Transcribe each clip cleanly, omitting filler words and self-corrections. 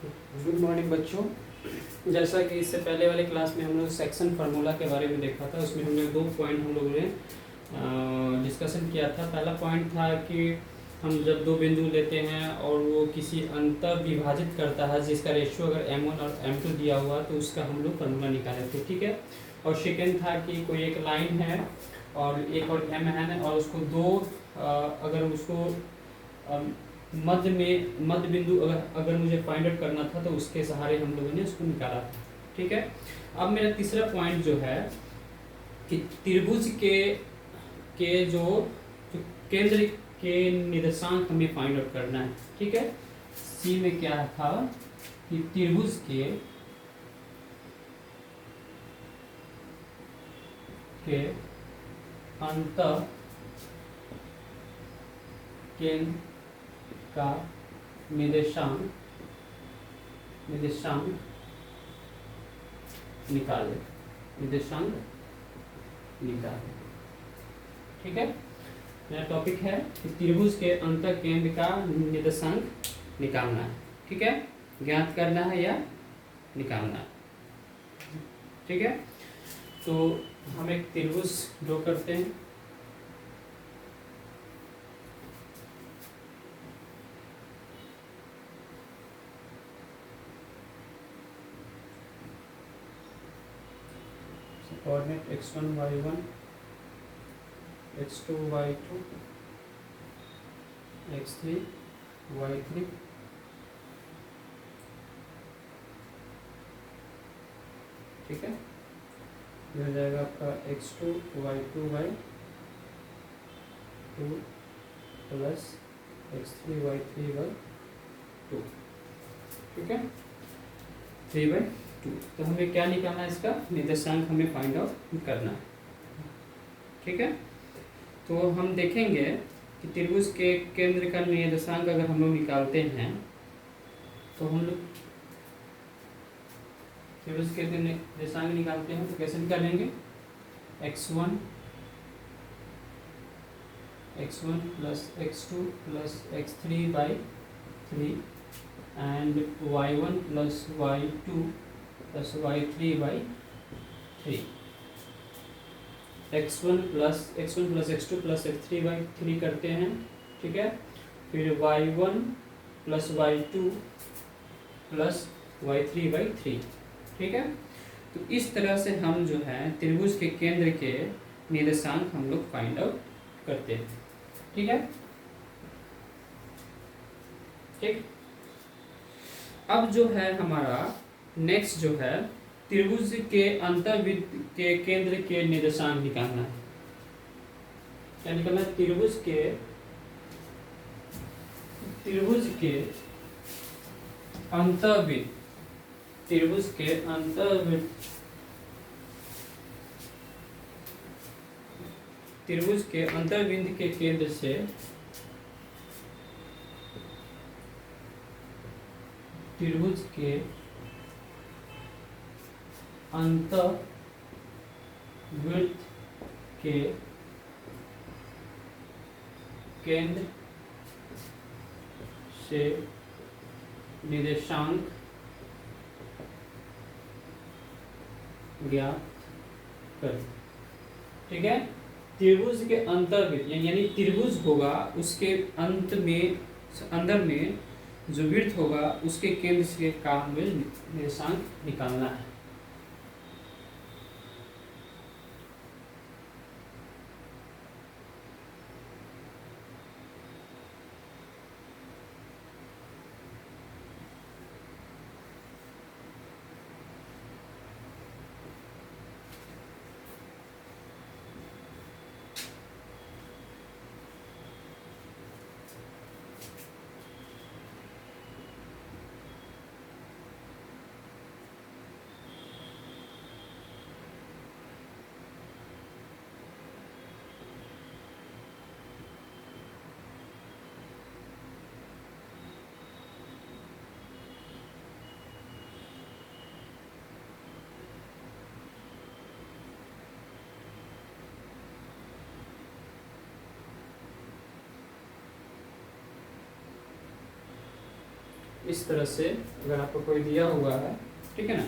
Good morning बच्चों। जैसा कि इससे पहले वाले क्लास में हम लोग सेक्शन फार्मूला के बारे में देखा था, उसमें हमने दो पॉइंट हम लोगों ने डिस्कशन किया था। पहला पॉइंट था कि हम जब दो बिंदु लेते हैं और वो किसी अंतर विभाजित करता है जिसका रेशियो अगर m1 और m2 दिया हुआ तो उसका हम लोग फार्मूला निकाले थे, ठीक है। और सेकेंड था कि कोई एक लाइन है और एक और m है और उसको दो अगर उसको मध्य बिंदु अगर मुझे फाइंड आउट करना था तो उसके सहारे हम लोगों ने उसको निकाला था, ठीक है। अब मेरा तीसरा पॉइंट जो है कि त्रिभुज के जो केंद्र के निर्देशांक हमें फाइंड आउट करना है, ठीक है। सी में क्या था कि त्रिभुज के अंत केंद्र का निर्देशांक निकाले, ठीक है। मेरा टॉपिक है कि त्रिभुज के अंत केंद्र का निर्देशांक निकालना है, ठीक है। ज्ञात करना है या निकालना है, ठीक है। तो हम एक त्रिभुज ड्रॉ करते हैं। Coordinate x1 y1 x2 y2 x3 y3, ठीक है। ये हो जाएगा आपका x2 y2 y2 plus x3 y3 y2, ठीक है। 3/2। तो हमें क्या निकालना है, इसका निर्देशांक हमें फाइंड आउट करना है, ठीक है। तो हम देखेंगे कि त्रिभुज के केंद्र का निर्देशांक अगर हम लोग निकालते हैं तो हम लोग त्रिभुज के निर्देशांक निकालते हैं तो कैसे निकालेंगे, x1 plus x2 plus x3/3 and y1 plus y2 plus y3/3, x1 plus x2 plus x3/3 करते हैं, ठीक है। फिर y1 plus y2 plus y3/3, ठीक है। तो इस तरह से हम जो है त्रिभुज के केंद्र के निर्देशांक हम लोग फाइंड आउट करते हैं, ठीक है, ठीक। अब जो है हमारा नेक्स्ट जो है त्रिभुज के अंतर्वृत्त के केंद्र के निर्देशांक निकालना है। क्या निकालना है, त्रिभुज के अंतर्वृत्त त्रिभुज के अंतर्बिंद के केंद्र से त्रिभुज के अंतर्वृत्त के केंद्र से निर्देशांक ज्ञात करें, ठीक है। त्रिभुज के अंतर्वृत्त यानी त्रिभुज होगा उसके अंदर में जो वृत्त होगा उसके केंद्र से का हमें निर्देशांक निकालना है। इस तरह से अगर आपको कोई दिया हुआ है, ठीक है ना,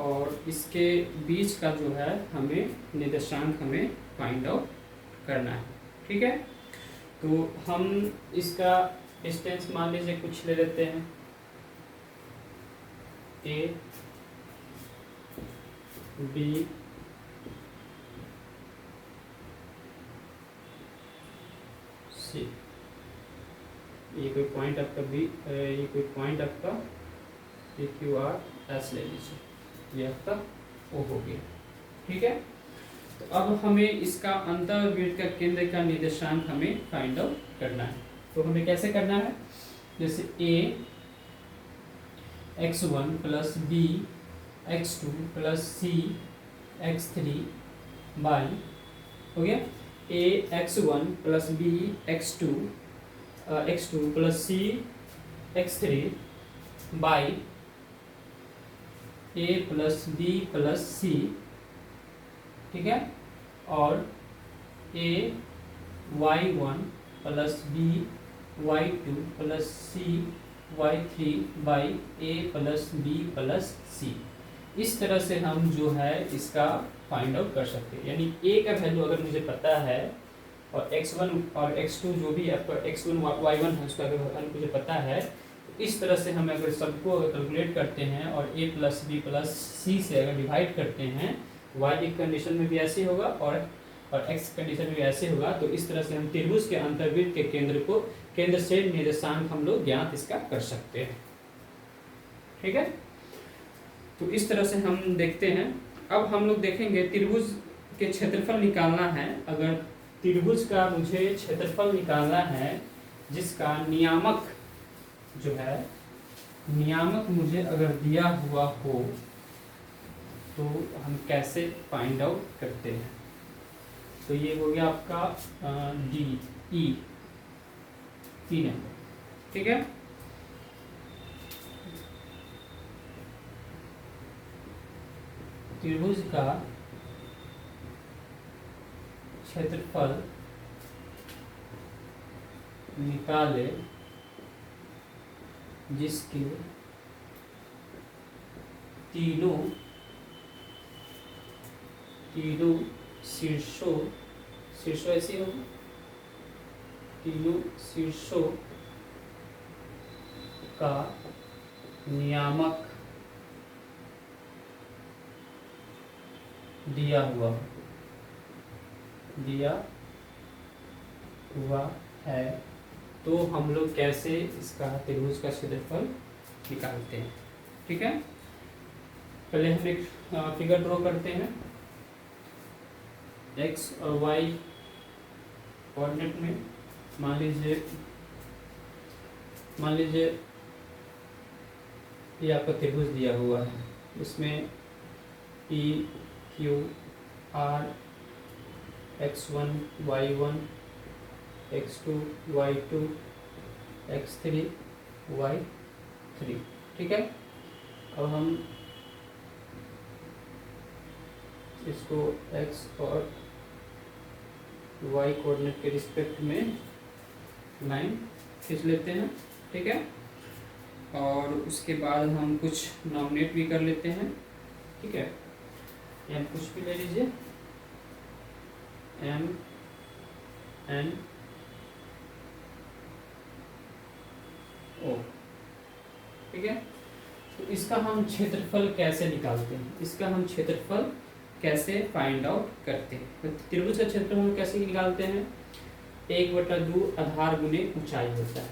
और इसके बीच का जो है हमें निर्देशांक हमें फाइंड आउट करना है, ठीक है। तो हम इसका डिस्टेंस मान लीजिए कुछ ले लेते हैं, ए बी सी, ये कोई पॉइंट आपका बी, ये कोई पॉइंट आपका पी क्यू आर एस ले लीजिए, ये आपका ओ हो गया, ठीक है। तो अब हमें इसका अंतर्वृत्त का केंद्र का निर्देशांक हमें फाइंड आउट करना है। तो हमें कैसे करना है, जैसे a x1 plus b x2 plus c x3 by, हो गया, a x1 plus b x2 plus c x3 by a plus b plus c, ठीक है, और a y1 plus b y2 plus c y3 by a plus b plus c. इस तरह से हम जो है इसका फाइंड आउट कर सकते हैं। यानी ए का वैल्यू अगर मुझे पता है और x1 और x2 जो भी आपका x1 y1 है उसका अगर मुझे पता है, तो इस तरह से हम अगर सबको कैलकुलेट करते हैं और a प्लस बी प्लस सी से अगर डिवाइड करते हैं, y की कंडीशन में भी ऐसे होगा और x कंडीशन में भी ऐसे होगा, तो इस तरह से हम त्रिभुज के अंतर्वृत्त के केंद्र से निर्देशांक हम लोग ज्ञात इसका कर सकते हैं, ठीक है। तो इस तरह से हम देखते हैं। अब हम लोग देखेंगे त्रिभुज के क्षेत्रफल निकालना है। अगर त्रिभुज का मुझे क्षेत्रफल निकालना है जिसका नियामक जो है, नियामक मुझे अगर दिया हुआ हो, तो हम कैसे फाइंड आउट करते हैं। तो ये हो गया आपका डी ई 3 है, ठीक है। त्रिभुज का क्षेत्रफल निकाले जिसके तीनों शीर्षों ऐसे हो, तीनों शीर्षों का नियामक दिया हुआ है, तो हम लोग कैसे इसका त्रिभुज का क्षेत्रफल निकालते हैं, ठीक है। पहले हम एक फिगर ड्रॉ करते हैं। x और y कोऑर्डिनेट में मान लीजिए ये आपका त्रिभुज दिया हुआ है, इसमें P Q R x1 y1 x2 y2 x3 y3, ठीक है। अब हम इसको x और y कोऑर्डिनेट के रिस्पेक्ट में लाइन खींच लेते हैं, ठीक है। और उसके बाद हम कुछ नॉमिनेट भी कर लेते हैं, ठीक है। एम कुछ भी ले लीजिए, एम एन ओ, ठीक है। तो इसका हम क्षेत्रफल कैसे निकालते हैं, इसका हम क्षेत्रफल कैसे फाइंड आउट करते हैं। तो त्रिभुज का क्षेत्रफल हम कैसे निकालते हैं, 1/2 आधार गुने ऊंचाई होता है,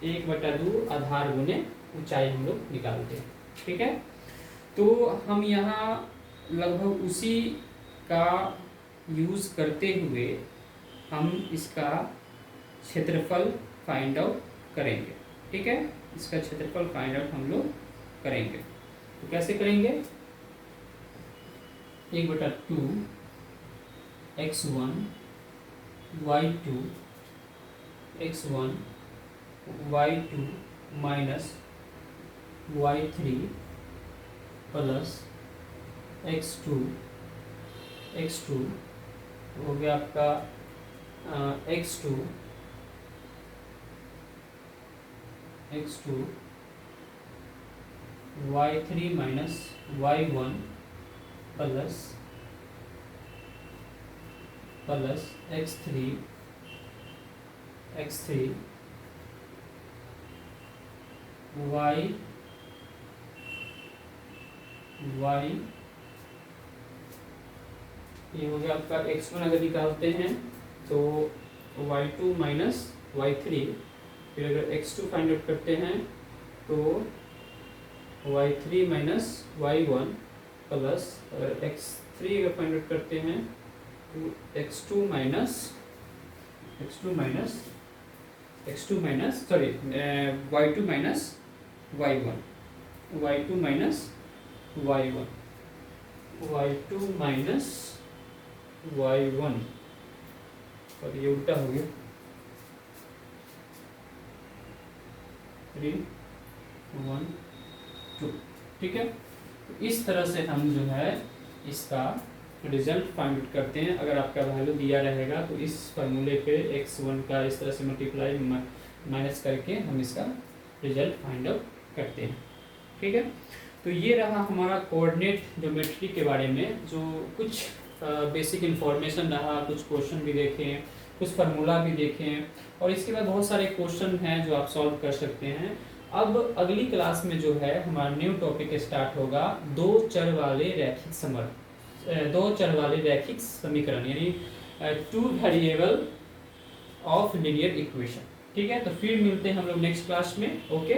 1/2 आधार गुने ऊंचाई हम लोग निकालते हैं, ठीक है। तो हम यहाँ लगभग उसी का यूज करते हुए हम इसका क्षेत्रफल फाइंड आउट करेंगे, ठीक है। इसका क्षेत्रफल फाइंड आउट हम लोग करेंगे। तो कैसे करेंगे, 1/2 x1 y2 x1 y2 minus y3 plus x2 हो गया आपका x2 y3 minus y1 plus x3 y ये हो गया आपका x1 अगर निकालते हैं तो y2 माइनस y3, फिर अगर x2 फाइंड आउट करते हैं तो y3 माइनस y1 प्लस अगर x3 अगर फाइंड आउट करते हैं तो x2 minus y2 minus y1 और ये उल्टा हो गया 3 1 2, ठीक है। तो इस तरह से हम जो है इसका रिजल्ट फाइंड आउट करते हैं। अगर आपका वैल्यू दिया रहेगा तो इस फार्मूले पे x1 का इस तरह से मल्टीप्लाई माइनस करके हम इसका रिजल्ट फाइंड आउट करते हैं, ठीक है। तो ये रहा हमारा कोऑर्डिनेट ज्योमेट्री के बारे में, जो कुछ बेसिक इन्फॉर्मेशन रहा, कुछ क्वेश्चन भी देखें, कुछ फार्मूला भी देखें, और इसके बाद बहुत सारे क्वेश्चन हैं जो आप सॉल्व कर सकते हैं। अब अगली क्लास में जो है हमारा न्यू टॉपिक स्टार्ट होगा दो चर वाले रैखिक समीकरण, यानी 2 वेरिएबल ऑफ लीनियर इक्वेशन, ठीक है। तो फिर मिलते हैं हम लोग नेक्स्ट क्लास में। ओके।